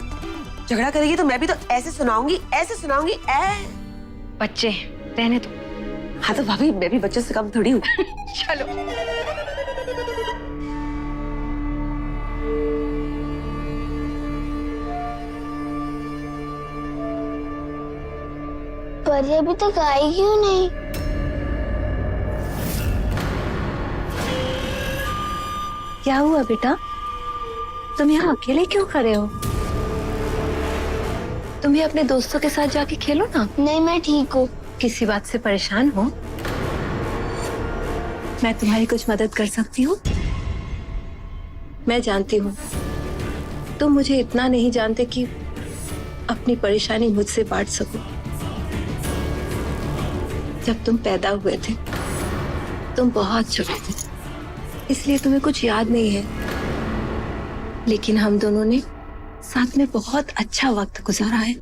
झगड़ा करेगी तो मैं भी तो ऐसे सुनाऊंगी, ऐसे सुनाऊंगी। बच्चे रहने दो। हाँ तो भाभी, मैं भी बच्चों से कम थोड़ी हूँ। चलो। परी अभी तक आई क्यों नहीं? क्या हुआ बेटा? तुम यहाँ अकेले क्यों खड़े हो? तुम भी अपने दोस्तों के साथ जाके खेलो ना। नहीं, मैं ठीक हूँ। किसी बात से परेशान हो? मैं तुम्हारी कुछ मदद कर सकती हूँ? मैं जानती हूँ तुम मुझे इतना नहीं जानते कि अपनी परेशानी मुझसे बांट सको। जब तुम पैदा हुए थे तुम बहुत छोटे थे, इसलिए तुम्हें कुछ याद नहीं है, लेकिन हम दोनों ने साथ में बहुत अच्छा वक्त गुजारा है।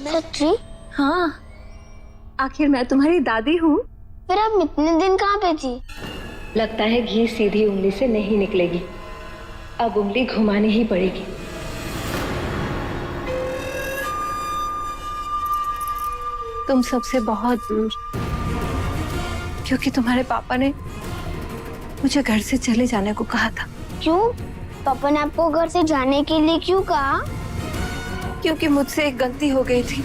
सच्ची? हाँ, आखिर मैं तुम्हारी दादी हूँ। फिर अब इतने दिन कहाँ पे थी? लगता है घी सीधी उंगली से नहीं निकलेगी, अब उंगली घुमानी ही पड़ेगी। तुम सबसे बहुत दूर, क्योंकि तुम्हारे पापा ने मुझे घर से चले जाने को कहा था। क्यों? पापा ने आपको घर से जाने के लिए क्यों कहा? क्योंकि मुझसे एक गलती हो गई थी,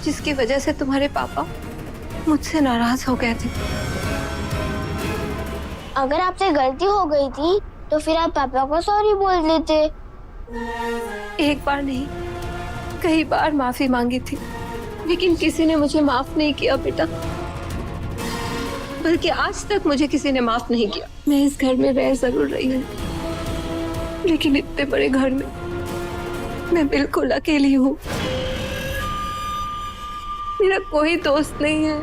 जिसकी वजह से तुम्हारे पापा मुझसे नाराज हो गए थे। अगर आपसे गलती हो गई थी तो फिर आप पापा को सॉरी बोल देते। एक बार नहीं, कई बार माफी मांगी थी, लेकिन किसी ने मुझे माफ नहीं किया बेटा। बल्कि आज तक मुझे किसी ने माफ नहीं किया। मैं इस घर में रह जरूर रही हूँ, लेकिन इतने बड़े घर में मैं बिल्कुल अकेली हूँ। मेरा कोई दोस्त नहीं है।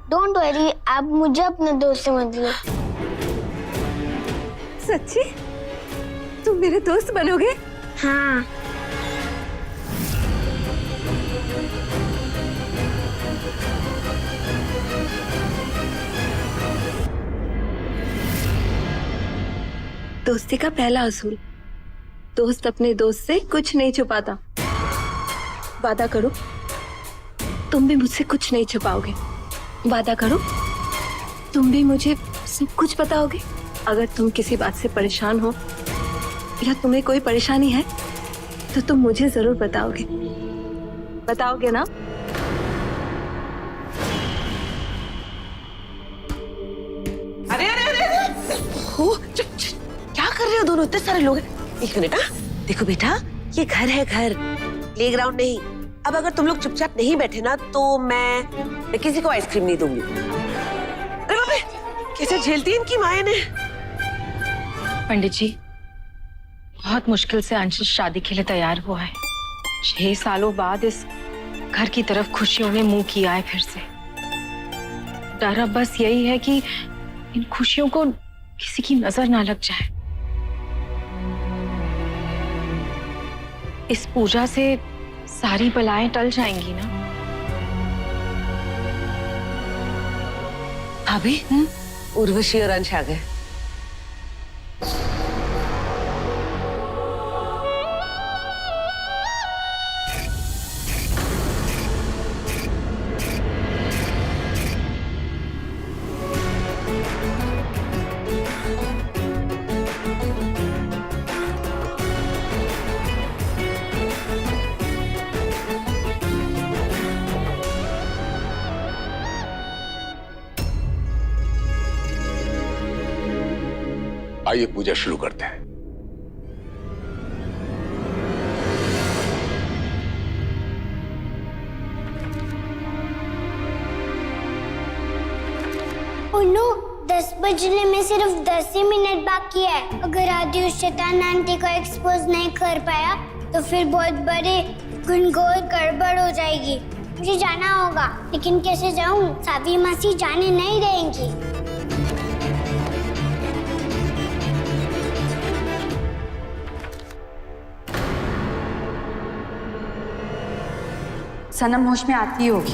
डोंट वरी, आप मुझे अपने दोस्त समझ लो। सच्ची? तुम मेरे दोस्त बनोगे? हाँ। दोस्ती का पहला असूल, दोस्त अपने दोस्त से कुछ नहीं छुपाता। वादा करो तुम भी मुझसे कुछ नहीं छुपाओगे। वादा करो तुम भी मुझे सब कुछ बताओगे? अगर तुम किसी बात से परेशान हो या तुम्हें कोई परेशानी है तो तुम मुझे जरूर बताओगे। बताओगे ना? अरे अरे अरे अरे हो, क्या कर रहे हो दोनों? इतने सारे लोग हैं। एक मिनट। देखो बेटा, ये घर है, घर, प्लेग्राउंड नहीं। अब अगर तुम लोग चुपचाप नहीं बैठे ना तो मैं किसी को आइसक्रीम नहीं दूंगी। अरे बाप रे, कैसे झेलती है इनकी माए ने। पंडित जी, बहुत मुश्किल से अंश शादी के लिए तैयार हुआ है। 6 सालों बाद इस घर की तरफ खुशियों ने मुंह किया है फिर से। डर अब बस यही है कि इन खुशियों को किसी की नजर ना लग जाए। इस पूजा से सारी बलाएं टल जाएंगी ना। भाभी, उर्वशी और अंश आ गए। आइए पूजा शुरू करते हैं। उन्नू, 10 बजने में सिर्फ 10 ही मिनट बाकी है। अगर आदि उस शैतान आंटी को एक्सपोज नहीं कर पाया तो फिर बहुत बड़ी घनघोर गड़बड़ हो जाएगी। मुझे जाना होगा, लेकिन कैसे जाऊं? सावी मासी जाने नहीं देंगी। सनम होश में आती होगी।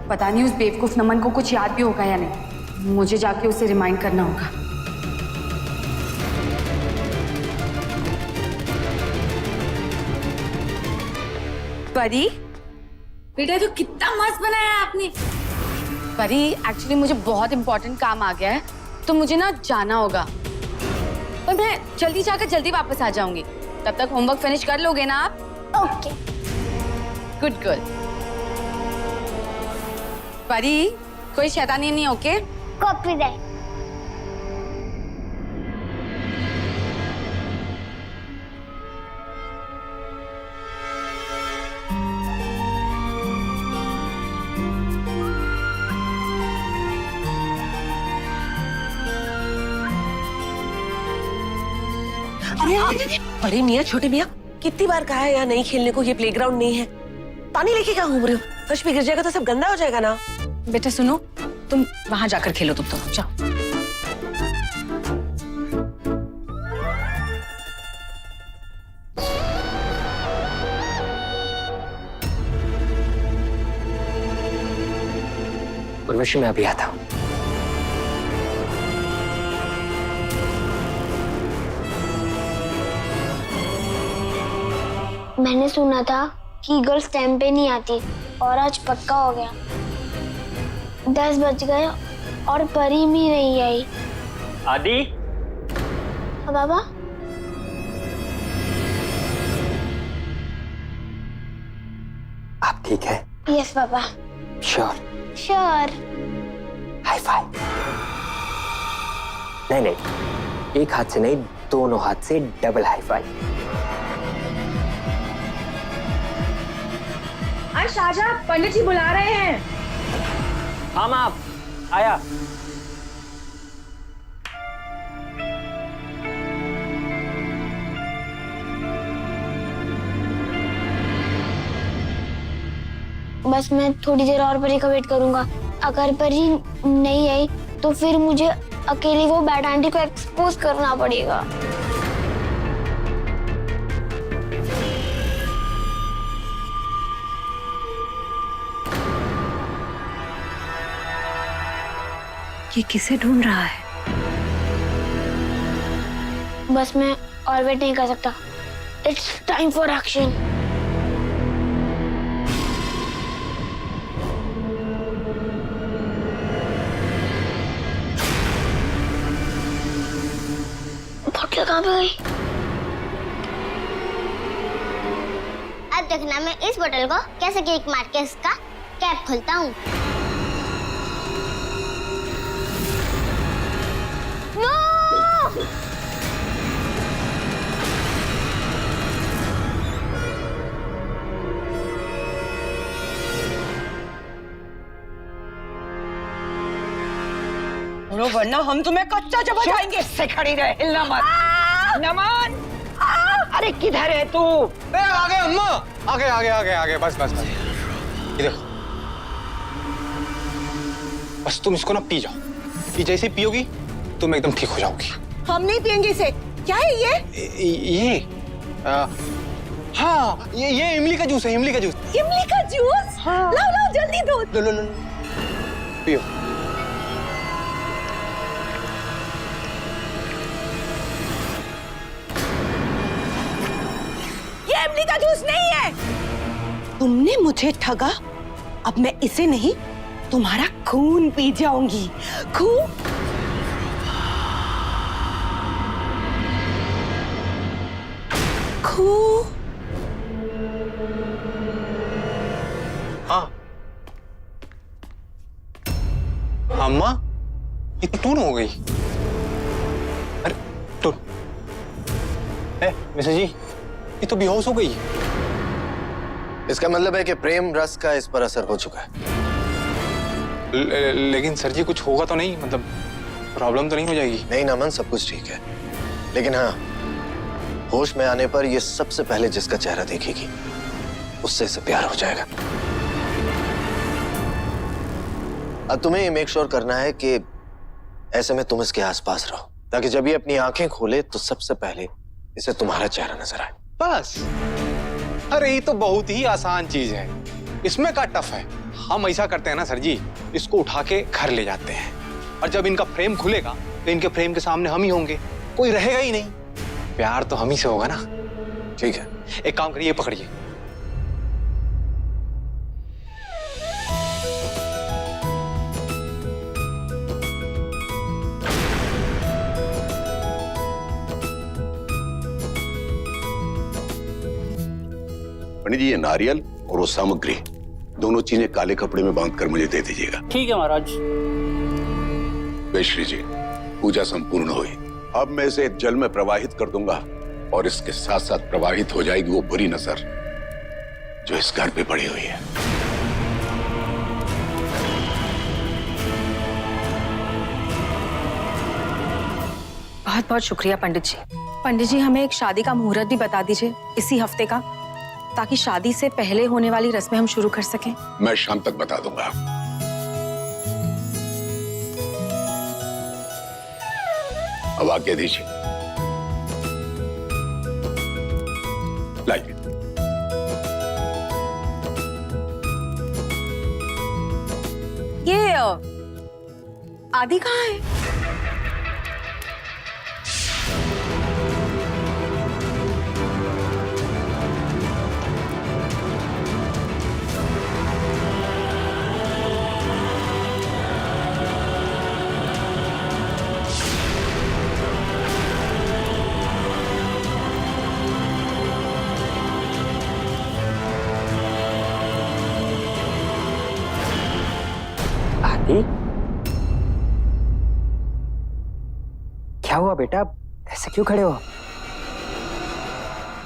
पता नहीं उस बेवकूफ नमन को कुछ याद भी होगा या नहीं। मुझे जाके उसे रिमाइंड करना होगा। परी बेटा, तो कितना मस्त बनाया आपने। परी, एक्चुअली मुझे बहुत इंपॉर्टेंट काम आ गया है तो मुझे ना जाना होगा, पर मैं जल्दी जाकर जल्दी वापस आ जाऊंगी। तब तक होमवर्क फिनिश कर लोगे ना आप? ओके। Good girl. परी, कोई शैतानी नहीं, ओके? कॉपीराइट। अरे बड़े मियाँ, छोटे मियाँ, कितनी बार कहा है यहाँ नहीं खेलने को, ये प्लेग्राउंड नहीं है। पानी लेके क्या घूम रहे हो? फर्श पे गिर जाएगा तो सब गंदा हो जाएगा ना। बेटा सुनो, तुम वहां जाकर खेलो, तुम तो जाओ। उर्वशी, मैं अभी आता हूँ। मैंने सुना था कि गर्ल्स टाइम पे नहीं आती और आज पक्का हो गया। 10 बज गए और परी भी नहीं आई। आदि, हाँ बाबा। आप ठीक है? Yes papa. Sure? Sure. High five. नहीं नहीं, एक हाथ से नहीं, दोनों हाथ से डबल हाई फाइव। आजा, पंडित जी बुला रहे हैं। हाँ माँ, आया। बस मैं थोड़ी देर और परी का वेट करूंगा। अगर परी नहीं आई तो फिर मुझे अकेली वो बैड आंटी को एक्सपोज करना पड़ेगा। ये किसे ढूंढ रहा है? बस मैं और वेट नहीं कर सकता। It's time for action. कहाँ पे गई? अब देखना मैं इस बोतल को कैसे किक मार के इसका कैप खोलता हूँ। वरना हम तुम्हें कच्चा चबा जाएंगे। से खड़ी रहे, हिलना मत। नमन, अरे किधर है तू? आगे अम्मा, आगे आगे आगे आगे, बस बस बस। ये देखो, बस तुम इसको ना पी जाओ। ये जैसे ही पियोगी तुम एकदम ठीक हो जाओगी। हम नहीं पियेंगे इसे। क्या है ये? हाँ, ये इमली का जूस है, इमली का जूस। इमली का जूस? हाँ। लाओ लाओ जल्दी दो। लो लो लो, पियो। ये इमली का जूस नहीं है। तुमने मुझे ठगा, अब मैं इसे नहीं तुम्हारा खून पी जाऊंगी। खून? खून? हाँ अम्मा, ये तो टून हो गई। अरे टून, मिसेस जी, ये तो बेहोश हो गई। इसका मतलब है कि प्रेम रस का इस पर असर हो चुका है। लेकिन सर जी कुछ होगा तो नहीं, मतलब प्रॉब्लम तो नहीं हो जाएगी? नहीं नमन, सब कुछ ठीक है, लेकिन हाँ, होश में आने पर ये सबसे पहले जिसका चेहरा देखेगी उससे इसे प्यार हो जाएगा। अब तुम्हें ये मेक श्योर करना है कि ऐसे में तुम इसके आसपास रहो, ताकि जब ये अपनी आंखें खोले तो सबसे पहले इसे तुम्हारा चेहरा नजर आए। बस। अरे ये तो बहुत ही आसान चीज है, इसमें क्या टफ है। हम ऐसा करते हैं ना सर जी, इसको उठा के घर ले जाते हैं और जब इनका फ्रेम खुलेगा तो इनके फ्रेम के सामने हम ही होंगे, कोई रहेगा ही नहीं। प्यार तो हम ही से होगा ना। ठीक है, एक काम करिए, पकड़िए। पंडित जी, ये नारियल और वो सामग्री दोनों चीजें काले कपड़े में बांधकर मुझे दे दीजिएगा। ठीक है महाराज। वेश्री जी, पूजा संपूर्ण हुई। अब मैं इसे जल में प्रवाहित कर दूंगा और इसके साथ साथ प्रवाहित हो जाएगी वो बुरी नजर जो इस घर पे पड़ी हुई है। बहुत बहुत शुक्रिया पंडित जी। पंडित जी, हमें एक शादी का मुहूर्त भी बता दीजिए इसी हफ्ते का, ताकि शादी से पहले होने वाली रस्में हम शुरू कर सकें। मैं शाम तक बता दूंगा। अब आज्ञा दीजिए। लाइए। ये आदि कहाँ है? क्या हुआ बेटा, ऐसे क्यों खड़े हो?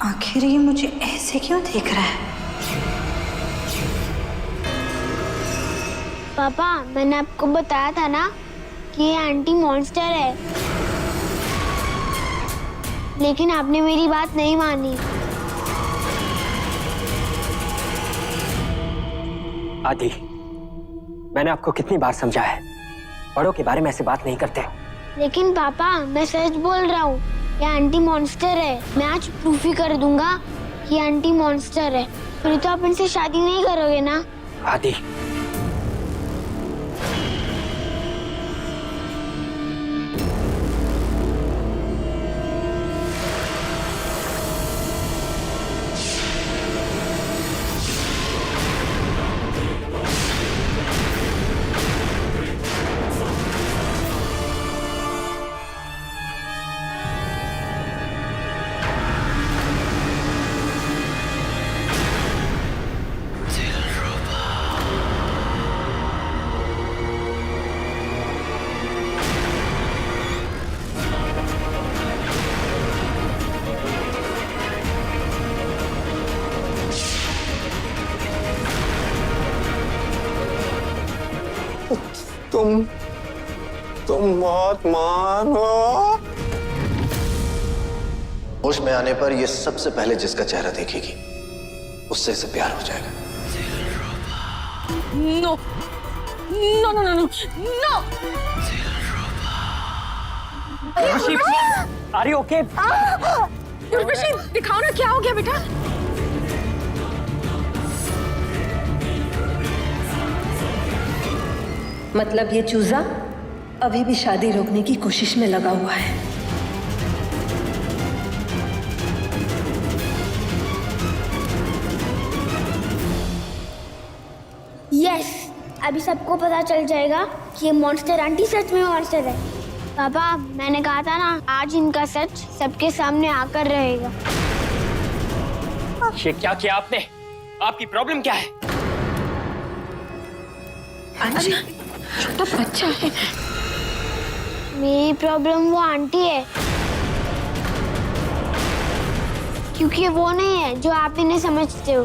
आखिर ये मुझे ऐसे क्यों देख रहा है? पापा, मैंने आपको बताया था ना कि ये आंटी मॉन्स्टर है, लेकिन आपने मेरी बात नहीं मानी। आदि, मैंने आपको कितनी बार समझाया है, बड़ों के बारे में ऐसे बात नहीं करते। लेकिन पापा, मैं सच बोल रहा हूँ, ये आंटी मॉन्स्टर है। मैं आज प्रूफ ही कर दूंगा कि आंटी मॉन्स्टर है। फिर तो आप इनसे शादी नहीं करोगे ना? आदि, तुम बहुत मान हो। होश में आने पर ये सबसे पहले जिसका चेहरा देखेगी उससे इसे प्यार हो जाएगा। No no no no no no. Are you okay? Urvashi, दिखाओ ना क्या हो गया बेटा। मतलब ये चूजा अभी भी शादी रोकने की कोशिश में लगा हुआ है। यस, अभी सबको पता चल जाएगा कि ये मॉन्स्टर आंटी सच में मॉन्स्टर है। पापा, मैंने कहा था ना, आज इनका सच सबके सामने आकर रहेगा। ये क्या किया आपने? आपकी प्रॉब्लम क्या है? अंजी, छोटा बच्चा है। मेरी प्रॉब्लम वो आंटी है, क्योंकि वो नहीं है जो आप इन्हें समझते हो।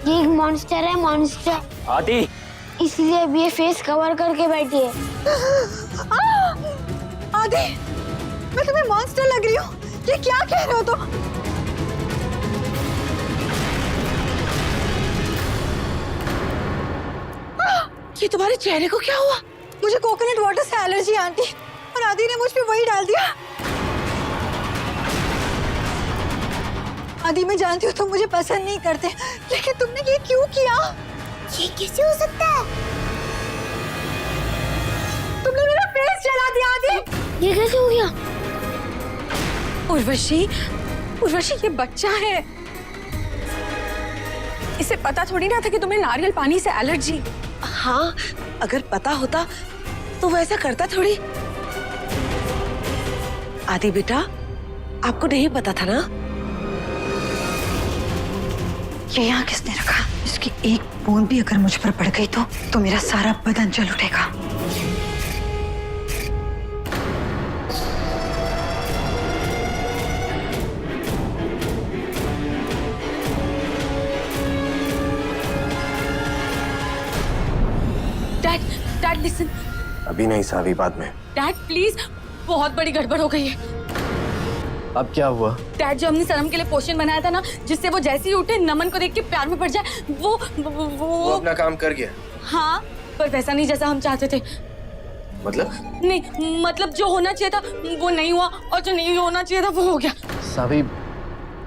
ये एक मॉन्स्टर है, मॉन्स्टर। आदि, इसलिए अब ये फेस कवर करके बैठी है। आदि, मैं तुम्हें मॉन्स्टर लग रही हूँ? ये क्या कह रहे हो तुम? ये तुम्हारे चेहरे को क्या हुआ? मुझे कोकोनट वाटर से एलर्जी आंटी, और आदि ने मुझ पे वही डाल दिया। आदि, मैं जानती हूँ तुम मुझे पसंद नहीं करते, लेकिन तुमने ये क्यों किया? ये कैसे हो सकता है? तुमने मेरा फेस जला दिया आदि। ये कैसे हो गया? उर्वशी, उर्वशी, ये बच्चा है। इसे पता थोड़ी ना था कि तुम्हें नारियल पानी से एलर्जी। हाँ, अगर पता होता तो वो ऐसा करता थोड़ी। आदि बेटा, आपको नहीं पता था ना? ये यहाँ किसने रखा? इसकी एक बूंद भी अगर मुझ पर पड़ गई तो मेरा सारा बदन जल उठेगा। Dad, dad listen. अभी नहीं सावी, बाद में। डैड प्लीज, बहुत बड़ी गड़बड़ हो गई है। अब क्या हुआ? डैड, जो हमने सनम के लिए पोशन बनाया था ना, जिससे वो जैसे ही उठे नमन को देख के प्यार में पड़ जाए, वो अपना काम कर गया। हाँ, पर वैसा नहीं जैसा हम चाहते थे। मतलब? नहीं, मतलब जो होना चाहिए था वो नहीं हुआ, और जो नहीं होना चाहिए था वो हो गया। सावी,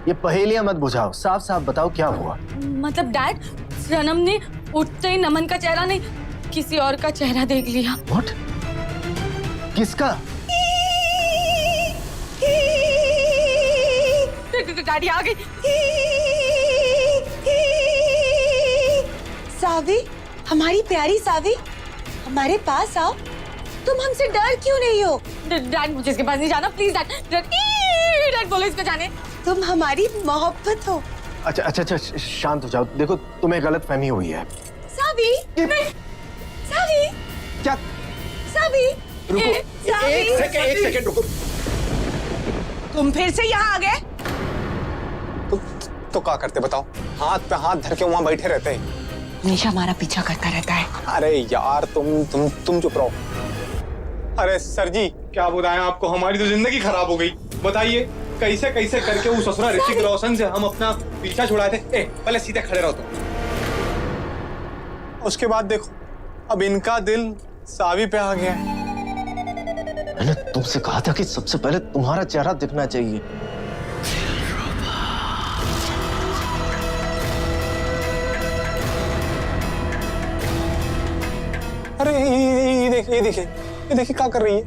ये पहेलियां मत बुझाओ, साफ साफ बताओ क्या हुआ। मतलब डैड, सनम ने उठते ही नमन का चेहरा नहीं, किसी और का चेहरा देख लिया। What? किसका? गाड़ी आ गई। सावी, हमारी प्यारी सावी, हमारे पास आओ। तुम हमसे डर क्यों नहीं हो? डैड, मुझे इसके पास नहीं जाना, प्लीज डैड। डैड बोलो इसको जाने। तुम हमारी मोहब्बत हो। अच्छा, शांत हो जाओ। देखो, तुम्हें गलत फहमी हुई है। सावी, सावी, क्या? सावी, रुको, एक सेकंड रुको। तुम फिर से यहाँ आ गए? तो क्या करते बताओ? हाथ पे हाथ धर के वहाँ बैठे रहते हैं। हमेशा हमारा पीछा करता रहता है। अरे यार, तुम चुप रहो। अरे सर जी, क्या बताएं आपको, हमारी तो जिंदगी खराब हो गई। बताइए कैसे कैसे करके उस ससुरा ऋतिक रोशन से हम अपना पीछा छुड़ाए थे। पहले सीधे खड़े रहो तुम। उसके बाद देखो, अब इनका दिल सावी पे आ गया है। मैंने तुमसे कहा था कि सबसे पहले तुम्हारा चेहरा दिखना चाहिए। अरे ये देखिए क्या कर रही है।